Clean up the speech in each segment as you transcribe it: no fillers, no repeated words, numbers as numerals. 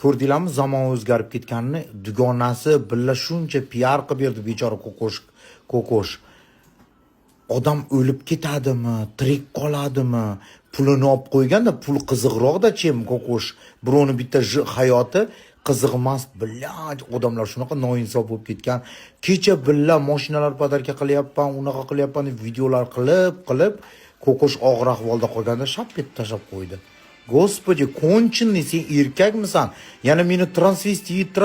Ko'rdinglarmi, zamon o'zgarib ketganini, dugonasi billa shuncha PR qilib berdi bechora ko'kosh. Odam o'lib ketadimi, tirik qoladimi? Pulini olib qo'yganda, pul qiziqroqda chem ko'kosh. Birovni bitta hayoti qiziq emas, billa odamlar shunaqa noinsof bo'lib ketgan. Kecha billa mashinalar podarka qilyapman, unaqa qilyapman deb videolar qilib ko'kosh og'ir ahvolda qolganda shap etib tashlab qo'ydi. Господи, konchinney, sen erkakmisan? Yana meni transvestit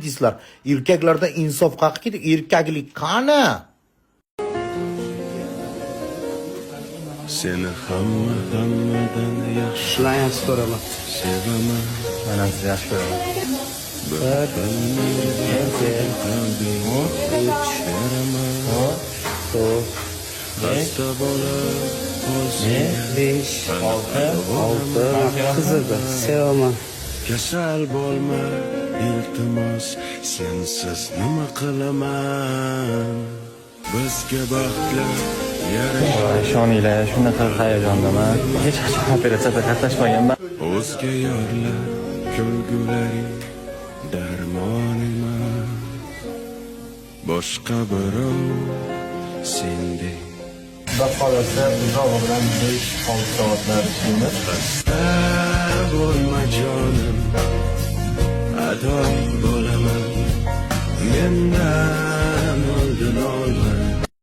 deysizlar. Erkaklarda insof haqi ketdi, erkaklik qani? Seni hammadan yaxshi ko'raman. sevaman. Men ham sizni yaxshi ko'raman. Xasta bo'lib Qizidi, sevaman. kasal bo'lma, iltimos, sensiz nima qilaman? Bizga baxtli yarashar. Ishoninglar, shunaqa hayajondaman. Hech qachon operatsiyada qatnashmaganman. O'zga yorlar kulgularing darmonim, boshqa birov sendek Qolasa uzoq bilan 5-6 soatlar ishlaymiz. xasta bo'lma jonim, ado bo'laman mendan